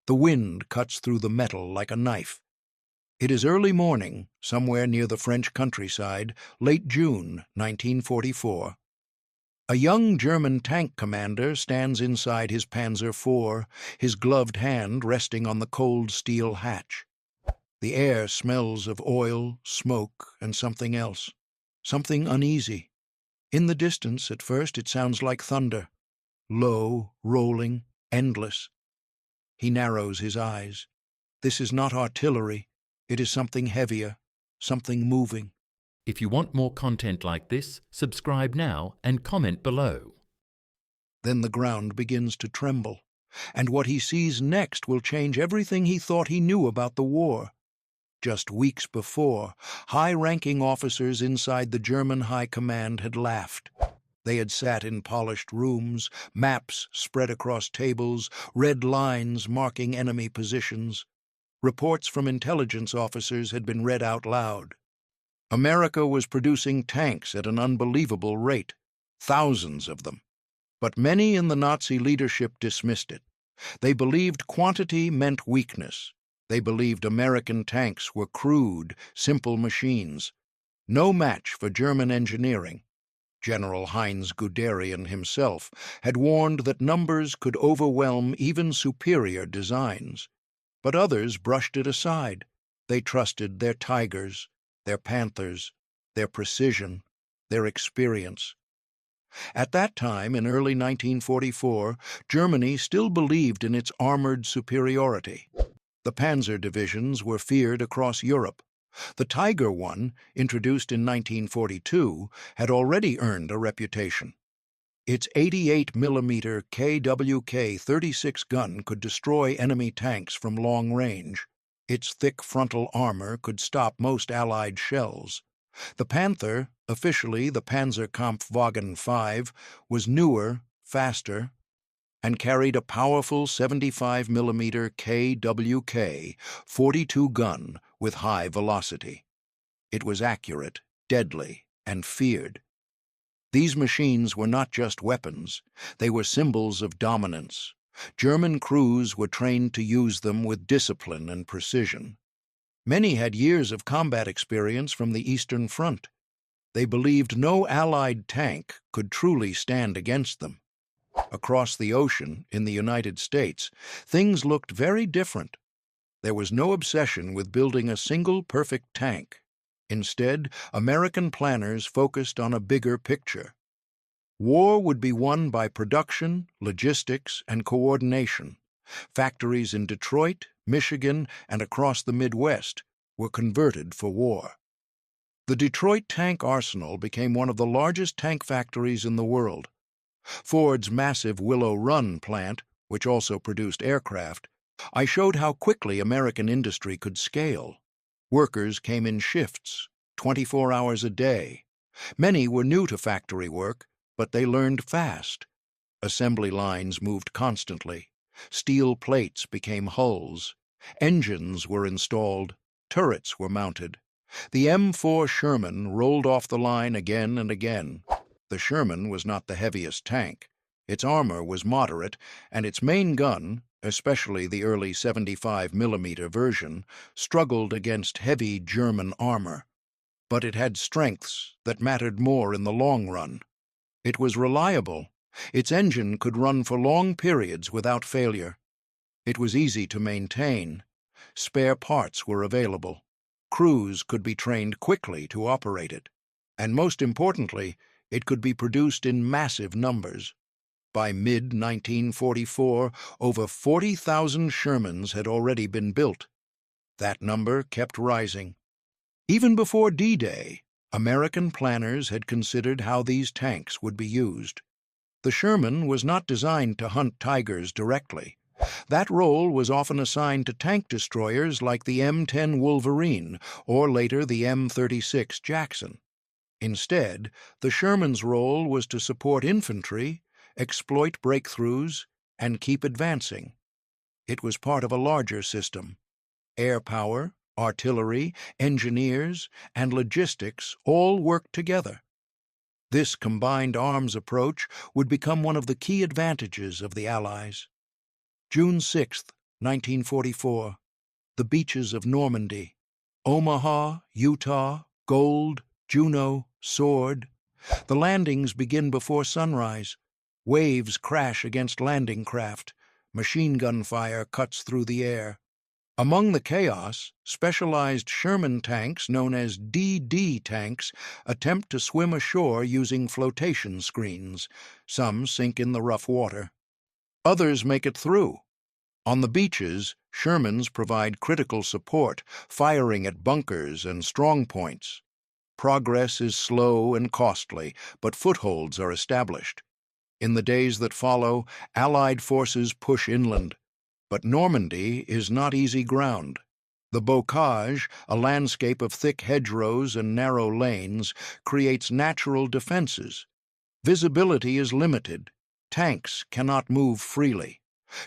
The wind cuts through the metal like a knife. It is early morning, somewhere near the French countryside, late June 1944. A young German tank commander stands inside his Panzer IV, his gloved hand resting on the cold steel hatch. The air smells of oil, smoke, and something else. Something uneasy. In the distance, at first, it sounds like thunder. Low, rolling, endless. He narrows his eyes. This is not artillery. It is something heavier, something moving. If you want more content like this, subscribe now and comment below. Then the ground begins to tremble, and what he sees next will change everything he thought he knew about the war. Just weeks before, high-ranking officers inside the German High Command had laughed. They had sat in polished rooms, maps spread across tables, red lines marking enemy positions. Reports from intelligence officers had been read out loud. America was producing tanks at an unbelievable rate, thousands of them. But many in the Nazi leadership dismissed it. They believed quantity meant weakness. They believed American tanks were crude, simple machines. No match for German engineering. General Heinz Guderian himself had warned that numbers could overwhelm even superior designs. But others brushed it aside. They trusted their Tigers, their Panthers, their precision, their experience. At that time, in early 1944, Germany still believed in its armored superiority. The Panzer divisions were feared across Europe. The Tiger I, introduced in 1942, had already earned a reputation. Its 88mm KWK-36 gun could destroy enemy tanks from long range. Its thick frontal armor could stop most Allied shells. The Panther, officially the Panzerkampfwagen V, was newer, faster, and carried a powerful 75mm KWK 42 gun with high velocity. It was accurate, deadly, and feared. These machines were not just weapons, they were symbols of dominance. German crews were trained to use them with discipline and precision. Many had years of combat experience from the Eastern Front. They believed no Allied tank could truly stand against them. Across the ocean, in the United States, things looked very different. There was no obsession with building a single perfect tank. Instead, American planners focused on a bigger picture. War would be won by production, logistics, and coordination. Factories in Detroit, Michigan, and across the Midwest were converted for war. The Detroit tank arsenal became one of the largest tank factories in the world. Ford's massive Willow Run plant, which also produced aircraft, I showed how quickly American industry could scale. Workers came in shifts, 24 hours a day. Many were new to factory work, but they learned fast. Assembly lines moved constantly. Steel plates became hulls. Engines were installed. Turrets were mounted. The M4 Sherman rolled off the line again and again. The Sherman was not the heaviest tank. Its armor was moderate, and its main gun, especially the early 75mm version, struggled against heavy German armor. But it had strengths that mattered more in the long run. It was reliable. Its engine could run for long periods without failure. It was easy to maintain. Spare parts were available. Crews could be trained quickly to operate it. And most importantly, it could be produced in massive numbers. By mid-1944, over 40,000 Shermans had already been built. That number kept rising. Even before D-Day, American planners had considered how these tanks would be used. The Sherman was not designed to hunt Tigers directly. That role was often assigned to tank destroyers like the M10 Wolverine or later the M36 Jackson. Instead, the Sherman's role was to support infantry, exploit breakthroughs, and keep advancing. It was part of a larger system. Air power, artillery, engineers, and logistics all worked together. This combined arms approach would become one of the key advantages of the Allies. June 6, 1944. The beaches of Normandy. Omaha, Utah, Gold, Juneau, Sword. The landings begin before sunrise. Waves crash against landing craft. Machine gun fire cuts through the air. Among the chaos, specialized Sherman tanks known as DD tanks attempt to swim ashore using flotation screens. Some sink in the rough water. Others make it through. On the beaches, Shermans provide critical support, firing at bunkers and strong points. Progress is slow and costly, but footholds are established. In the days that follow, Allied forces push inland. But Normandy is not easy ground. The bocage, a landscape of thick hedgerows and narrow lanes, creates natural defenses. Visibility is limited. Tanks cannot move freely.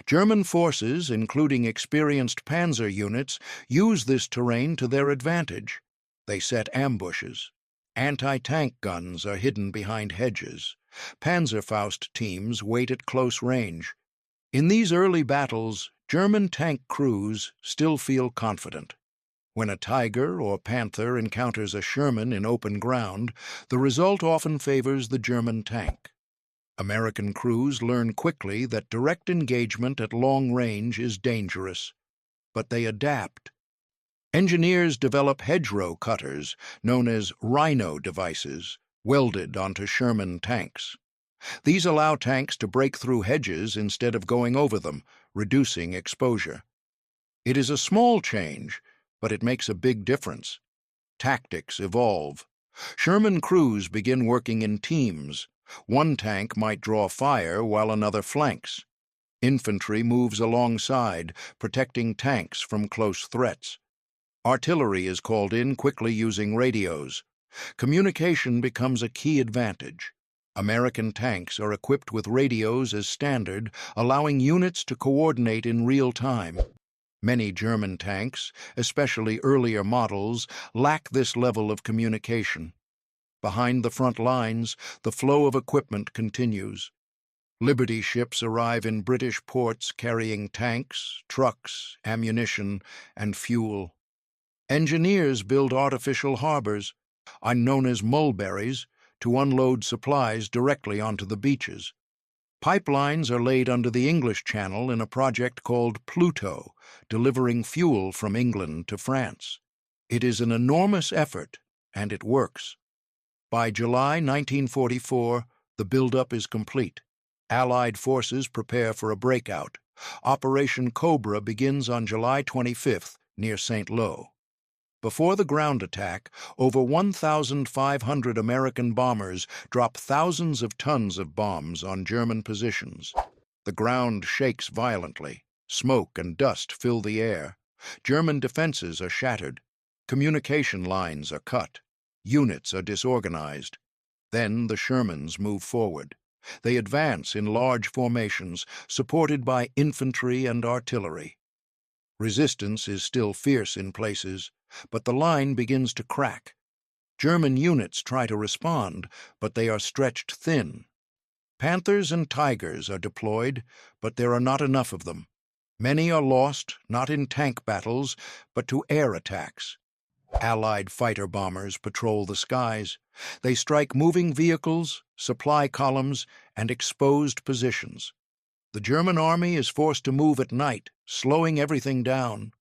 German forces, including experienced panzer units, use this terrain to their advantage. They set ambushes. Anti-tank guns are hidden behind hedges. Panzerfaust teams wait at close range. In these early battles, German tank crews still feel confident. When a Tiger or Panther encounters a Sherman in open ground, the result often favors the German tank. American crews learn quickly that direct engagement at long range is dangerous, but they adapt. Engineers develop hedgerow cutters, known as rhino devices, welded onto Sherman tanks. These allow tanks to break through hedges instead of going over them, reducing exposure. It is a small change, but it makes a big difference. Tactics evolve. Sherman crews begin working in teams. One tank might draw fire while another flanks. Infantry moves alongside, protecting tanks from close threats. Artillery is called in quickly using radios. Communication becomes a key advantage. American tanks are equipped with radios as standard, allowing units to coordinate in real time. Many German tanks, especially earlier models, lack this level of communication. Behind the front lines, the flow of equipment continues. Liberty ships arrive in British ports carrying tanks, trucks, ammunition, and fuel. Engineers build artificial harbors, known as mulberries, to unload supplies directly onto the beaches. Pipelines are laid under the English Channel in a project called Pluto, delivering fuel from England to France. It is an enormous effort, and it works. By July 1944, the buildup is complete. Allied forces prepare for a breakout. Operation Cobra begins on July 25th near St. Lo. Before the ground attack, over 1,500 American bombers drop thousands of tons of bombs on German positions. The ground shakes violently. Smoke and dust fill the air. German defenses are shattered. Communication lines are cut. Units are disorganized. Then the Shermans move forward. They advance in large formations, supported by infantry and artillery. Resistance is still fierce in places, but the line begins to crack. German units try to respond, but they are stretched thin. Panthers and Tigers are deployed, but there are not enough of them. Many are lost, not in tank battles, but to air attacks. Allied fighter bombers patrol the skies. They strike moving vehicles, supply columns, and exposed positions. The German army is forced to move at night, slowing everything down.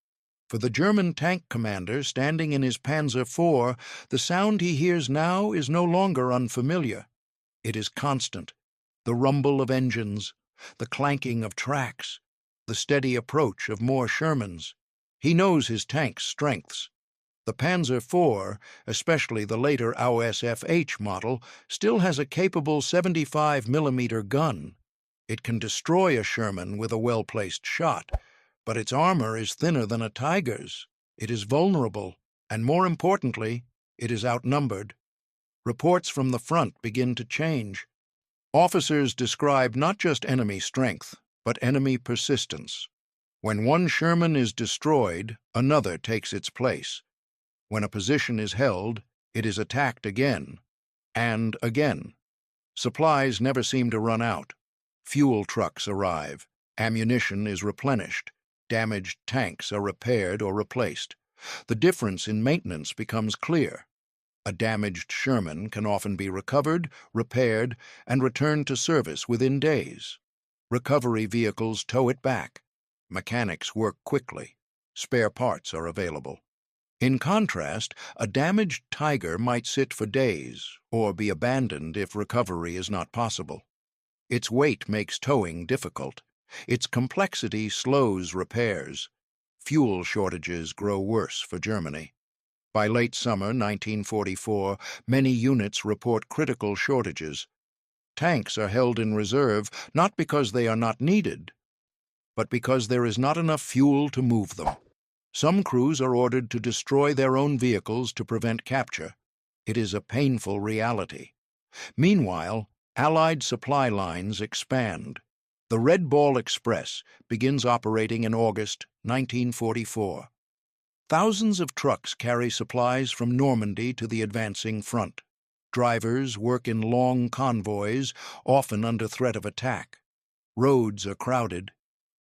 For the German tank commander standing in his Panzer IV, the sound he hears now is no longer unfamiliar. It is constant. The rumble of engines, the clanking of tracks, the steady approach of more Shermans. He knows his tank's strengths. The Panzer IV, especially the later AUSFH model, still has a capable 75mm gun. It can destroy a Sherman with a well-placed shot, but its armor is thinner than a Tiger's. It is vulnerable, and more importantly, it is outnumbered. Reports from the front begin to change. Officers describe not just enemy strength, but enemy persistence. When one Sherman is destroyed, another takes its place. When a position is held, it is attacked again, and again. Supplies never seem to run out. Fuel trucks arrive. Ammunition is replenished. Damaged tanks are repaired or replaced. The difference in maintenance becomes clear. A damaged Sherman can often be recovered, repaired, and returned to service within days. Recovery vehicles tow it back. Mechanics work quickly. Spare parts are available. In contrast, a damaged Tiger might sit for days or be abandoned if recovery is not possible. Its weight makes towing difficult. Its complexity slows repairs. Fuel shortages grow worse for Germany. By late summer 1944, many units report critical shortages. Tanks are held in reserve not because they are not needed, but because there is not enough fuel to move them. Some crews are ordered to destroy their own vehicles to prevent capture. It is a painful reality. Meanwhile, Allied supply lines expand. The Red Ball Express begins operating in August 1944. Thousands of trucks carry supplies from Normandy to the advancing front. Drivers work in long convoys, often under threat of attack. Roads are crowded.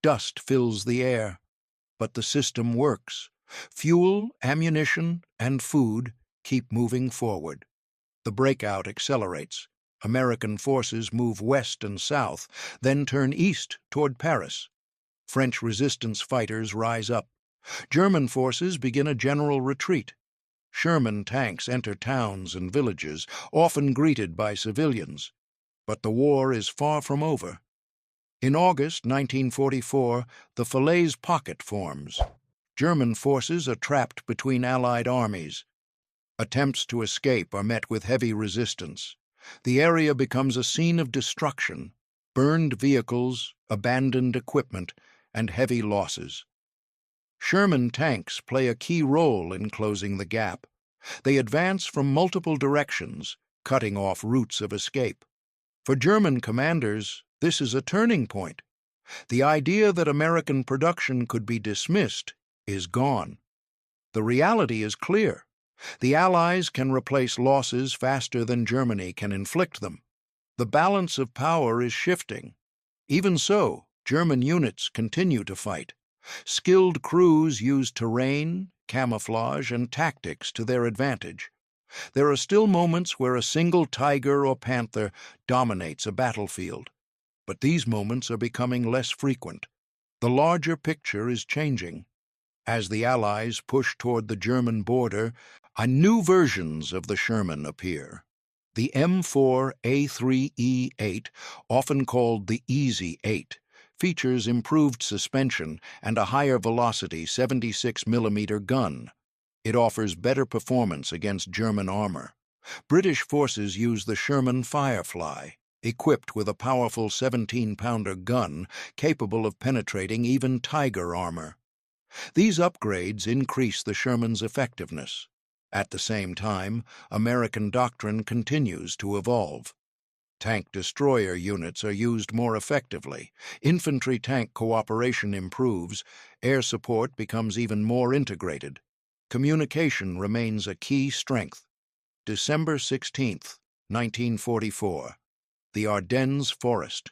Dust fills the air. But the system works. Fuel, ammunition, and food keep moving forward. The breakout accelerates. American forces move west and south, then turn east toward Paris. French resistance fighters rise up. German forces begin a general retreat. Sherman tanks enter towns and villages, often greeted by civilians. But the war is far from over. In August 1944, the Falaise Pocket forms. German forces are trapped between Allied armies. Attempts to escape are met with heavy resistance. The area becomes a scene of destruction, burned vehicles, abandoned equipment, and heavy losses. Sherman tanks play a key role in closing the gap. They advance from multiple directions, cutting off routes of escape. For German commanders, this is a turning point. The idea that American production could be dismissed is gone. The reality is clear. The Allies can replace losses faster than Germany can inflict them. The balance of power is shifting. Even so, German units continue to fight. Skilled crews use terrain, camouflage, and tactics to their advantage. There are still moments where a single Tiger or Panther dominates a battlefield. But these moments are becoming less frequent. The larger picture is changing. As the Allies push toward the German border, new versions of the Sherman appear. The M4 A3E8, often called the Easy 8, features improved suspension and a higher velocity 76mm gun. It offers better performance against German armor. British forces use the Sherman Firefly, equipped with a powerful 17-pounder gun capable of penetrating even Tiger armor. These upgrades increase the Sherman's effectiveness. At the same time, American doctrine continues to evolve. Tank destroyer units are used more effectively. Infantry-tank cooperation improves. Air support becomes even more integrated. Communication remains a key strength. December 16, 1944. The Ardennes Forest.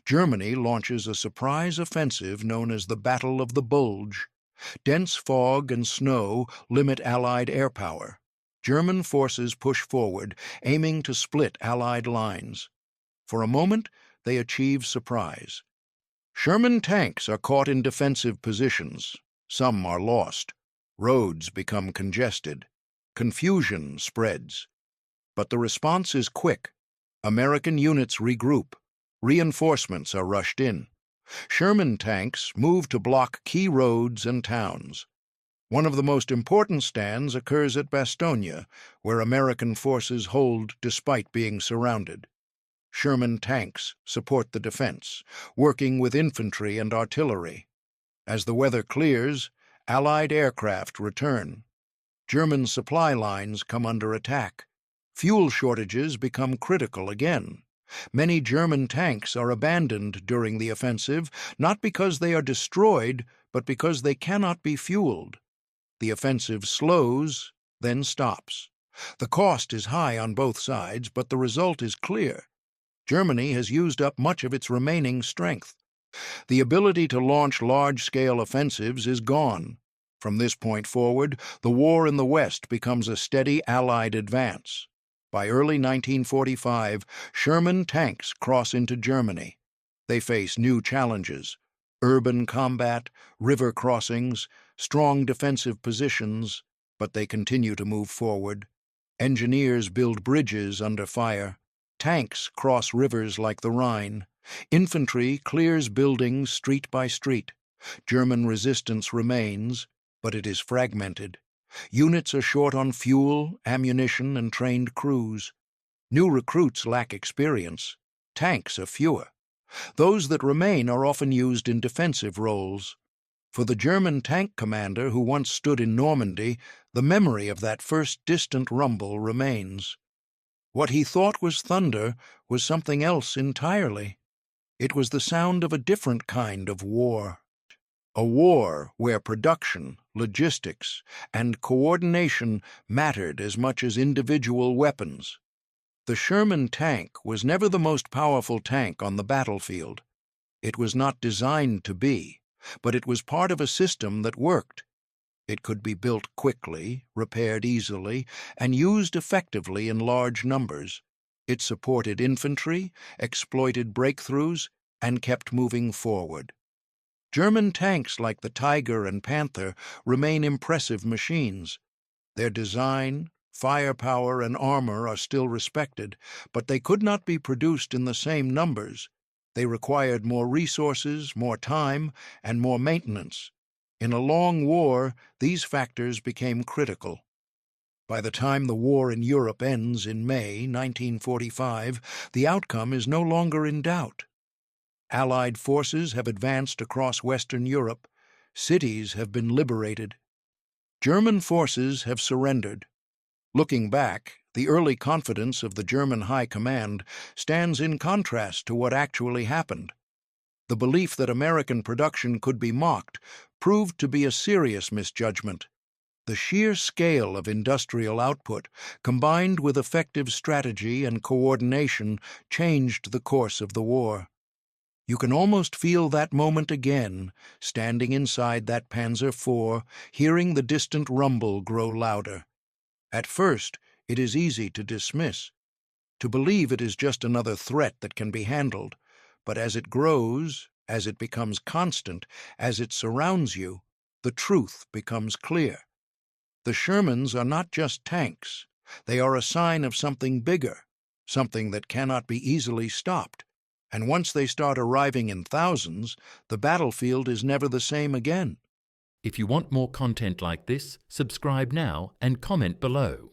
Germany launches a surprise offensive known as the Battle of the Bulge. Dense fog and snow limit Allied air power. German forces push forward, aiming to split Allied lines. For a moment, they achieve surprise. Sherman tanks are caught in defensive positions. Some are lost. Roads become congested. Confusion spreads. But the response is quick. American units regroup. Reinforcements are rushed in. Sherman tanks move to block key roads and towns. One of the most important stands occurs at Bastogne, where American forces hold despite being surrounded. Sherman tanks support the defense, working with infantry and artillery. As the weather clears, Allied aircraft return. German supply lines come under attack. Fuel shortages become critical again. Many German tanks are abandoned during the offensive, not because they are destroyed, but because they cannot be fueled. The offensive slows, then stops. The cost is high on both sides, but the result is clear. Germany has used up much of its remaining strength. The ability to launch large-scale offensives is gone. From this point forward, the war in the West becomes a steady Allied advance. By early 1945, Sherman tanks cross into Germany. They face new challenges: urban combat, river crossings, strong defensive positions, but they continue to move forward. Engineers build bridges under fire. Tanks cross rivers like the Rhine. Infantry clears buildings street by street. German resistance remains, but it is fragmented. Units are short on fuel, ammunition, and trained crews. New recruits lack experience. Tanks are fewer. Those that remain are often used in defensive roles. For the German tank commander who once stood in Normandy, the memory of that first distant rumble remains. What he thought was thunder was something else entirely. It was the sound of a different kind of war. A war where production, logistics, and coordination mattered as much as individual weapons. The Sherman tank was never the most powerful tank on the battlefield. It was not designed to be, but it was part of a system that worked. It could be built quickly, repaired easily, and used effectively in large numbers. It supported infantry, exploited breakthroughs, and kept moving forward. German tanks like the Tiger and Panther remain impressive machines. Their design, firepower, and armor are still respected, but they could not be produced in the same numbers. They required more resources, more time, and more maintenance. In a long war, these factors became critical. By the time the war in Europe ends in May 1945, the outcome is no longer in doubt. Allied forces have advanced across Western Europe. Cities have been liberated. German forces have surrendered. Looking back, the early confidence of the German High Command stands in contrast to what actually happened. The belief that American production could be mocked proved to be a serious misjudgment. The sheer scale of industrial output, combined with effective strategy and coordination, changed the course of the war. You can almost feel that moment again, standing inside that Panzer IV, hearing the distant rumble grow louder. At first, it is easy to dismiss, to believe it is just another threat that can be handled. But as it grows, as it becomes constant, as it surrounds you, the truth becomes clear. The Shermans are not just tanks. They are a sign of something bigger, something that cannot be easily stopped. And once they start arriving in thousands, the battlefield is never the same again. If you want more content like this, subscribe now and comment below.